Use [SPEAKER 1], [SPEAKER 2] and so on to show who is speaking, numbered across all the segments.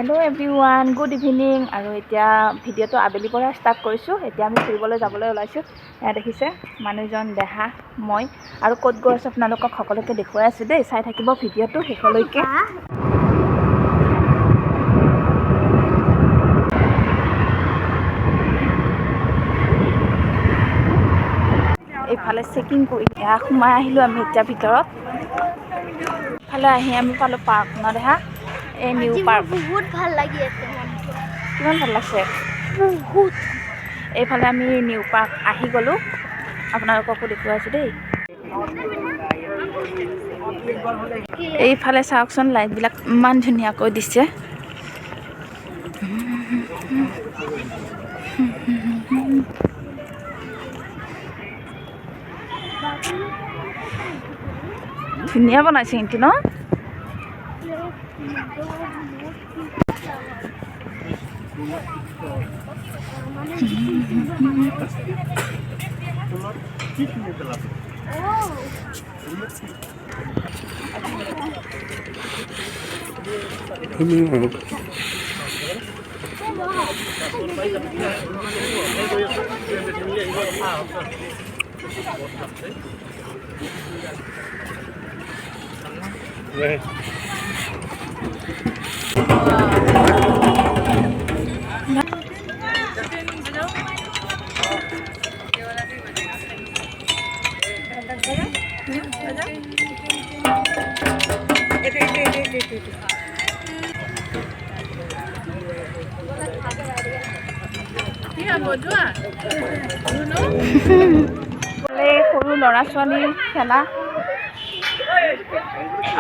[SPEAKER 1] Hello' everyone, good evening. আৰু এতিয়া ভিডিঅ'টো আবেলিৰ পৰা ষ্টাৰ্ট কৰিছোঁ। এতিয়া আমি ফুৰিবলৈ যাবলৈ ওলাইছোঁ। এয়া দেখিছে মানুহজন, দেহা, মই আৰু ক'ত গৈ আছোঁ আপোনালোকক সকলোকে দেখুৱাই আছোঁ দেই। চাই থাকিব ভিডিঅ'টো শেষলৈকে। এইফালে চেকিং কৰি এয়া সোমাই আহিলোঁ আমি এতিয়া ভিতৰত। ইফালে আহি আমি পালোঁ পাৰ্কখনত। দেহা এই নিউ পাৰ্ক
[SPEAKER 2] বহুত ভাল লাগি আছে।
[SPEAKER 1] কিমান ভাল লাগছে
[SPEAKER 2] বহুত।
[SPEAKER 1] এইফালে আমি নিউ পাৰ্ক আহি গ'লোঁ, আপোনালোককো দেখুৱাইছোঁ দেই। এইফালে চাওকচোন, লাইটবিলাক ইমান ধুনীয়াকৈ দিছে। ধুনীয়া বনাইছে কিন্তু ন? সৰু ল'ৰা ছোৱালীৰ খেলা।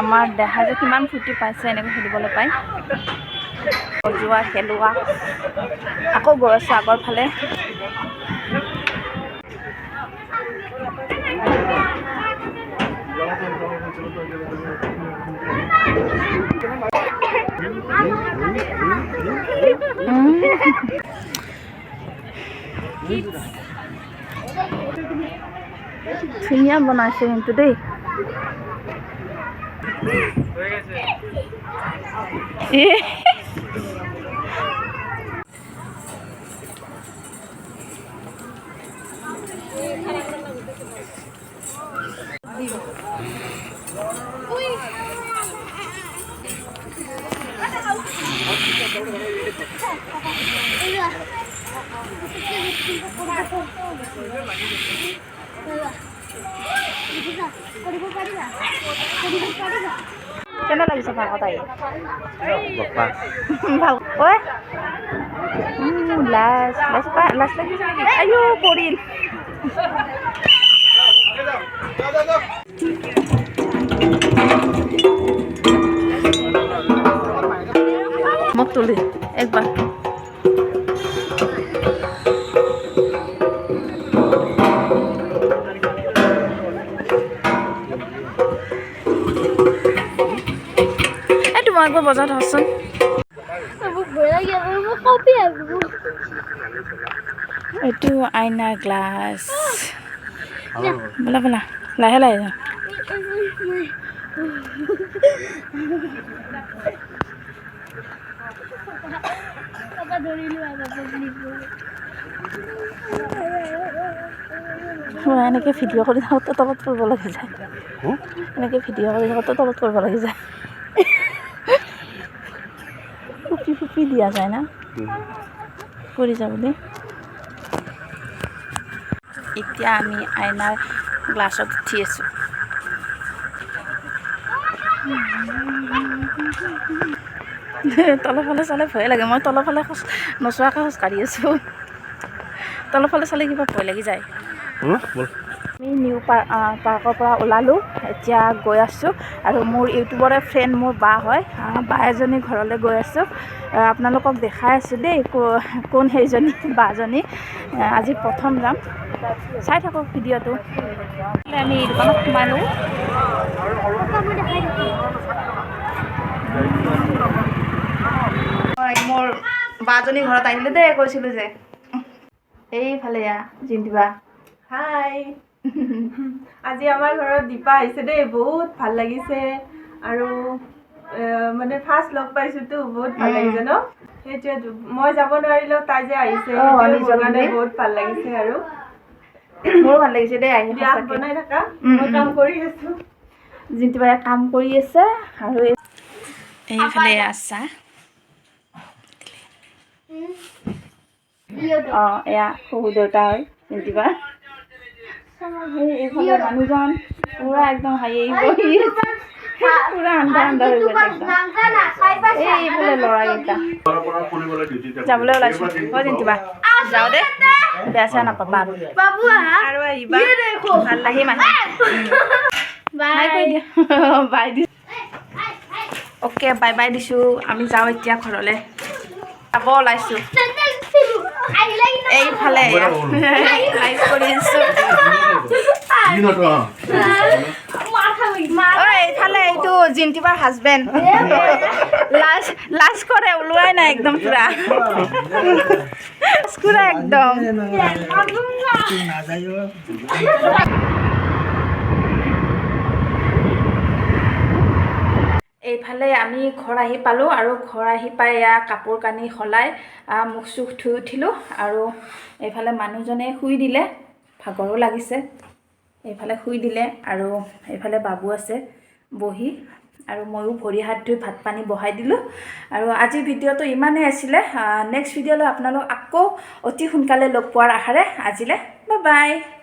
[SPEAKER 1] আমাৰ দেহা যে কিমান ফূৰ্তি পাইছে এনেকৈ খেলিবলৈ পায়। বজোৱা, খেলোৱা। আকৌ গৈ আছোঁ আগৰ ফালে। ধুনীয়া বনাইছে কিন্তু দেই। কেনে লাগিছে ভাগত আহি? লাজ লাগিছে নেকি? আইও পৰিল। মোক তুলি একবাৰ। এইটো মই একবাৰ বজাৰত আছোন। এইটো আইনাৰ গ্লাছ। ব'লা ব'লা, লাহে লাহে যাওঁ। এনেকৈ ভিডিঅ' কৰি থাকোঁতে তলত পৰিব লাগি যায়। এনেকৈ ভিডিঅ' কৰি থাকোঁতে তলত পৰিব লাগি যায়। ফুপি ফুপি দিয়া যায় না, পৰি যাব বুলি। এতিয়া আমি আইনাৰ গ্লাছত উঠি আছোঁ। তলৰ ফালে চালে ভয়ে লাগে। মই তলৰ ফালে নোচোৱাকৈ খোজকাঢ়ি আছোঁ। তলৰ ফালে চালে কিবা ভয় লাগি যায়। আমি নিউ পাৰ্কৰ পৰা ওলালোঁ, এতিয়া গৈ আছোঁ। আৰু মোৰ ইউটিউবৰে ফ্ৰেণ্ড, মোৰ বা হয়, বা এজনী ঘৰলৈ গৈ আছোঁ। আপোনালোকক দেখাই আছোঁ দেই কোন সেইজনী বাজনী। আজি প্ৰথম যাম, চাই থাকক ভিডিঅ'টো। আমি দোকানত সোমালোঁ। মোৰ বাজনী ঘৰত আহিলোঁ দেই, কৈছিলোঁ যে। এইফালে জিন্তিবা।
[SPEAKER 3] হাই। আজি আমাৰ ঘৰত দীপা আহিছে দেই, বহুত ভাল লাগিছে। আৰু মানে ফাৰ্ষ্ট লগ পাইছোতো বহুত ভাল লাগিছে ন সেইটোৱেতো মই যাব নোৱাৰিলেও তাই যে আহিছে মোৰ কাৰণে বহুত ভাল লাগিছে আৰু
[SPEAKER 1] মোৰো ভাল লাগিছে দেই আহি
[SPEAKER 3] বিয়া বনাই থাকা মই কাম কৰি আছো
[SPEAKER 1] জিন্তিবাই কাম কৰি আছে আৰু এইফালে আছা এয়া শহু দেউতা হয় জিন্তিবা এইফালে মানুহজন পুৰা একদম হাঁহি বহি পুৰা আন্ধাৰ আন্ধাৰ হৈ গৈছে একদম এইফালে ল'ৰাকেইটা যাবলৈ ওলাইছো হয় জিন্তিবা যাওঁ দে বেয়া চেয়া নাপাবা আৰু আহিবা আহিম বাই কৈ দিয়া by the okay bye bye দিছোঁ আমি যাওঁ এতিয়া ঘৰলৈ যাব ওলাইছোঁ এইফালে লাইভ কৰি আছোঁ এইফালে এইটো জিন্তিবাৰ হাজবেণ্ড লাজ কৰে ওলোৱাই নাই একদম পুৰা একদম এইফালে আমি ঘৰ আহি পালোঁ আৰু ঘৰ আহি পাই এয়া কাপোৰ কানি সলাই মুখ চুখ ধুই উঠিলোঁ আৰু এইফালে মানুহজনে শুই দিলে ভাগৰো লাগিছে এইফালে শুই দিলে আৰু এইফালে বাবু আছে বহি আৰু ময়ো ভৰি হাত ধুই ভাত পানী বহাই দিলোঁ আৰু আজিৰ ভিডিঅ'টো ইমানেই আছিলে নেক্সট ভিডিঅ'লৈ আপোনালোক আকৌ অতি সোনকালে লগ পোৱাৰ আশাৰে আজিলৈ বাই বাই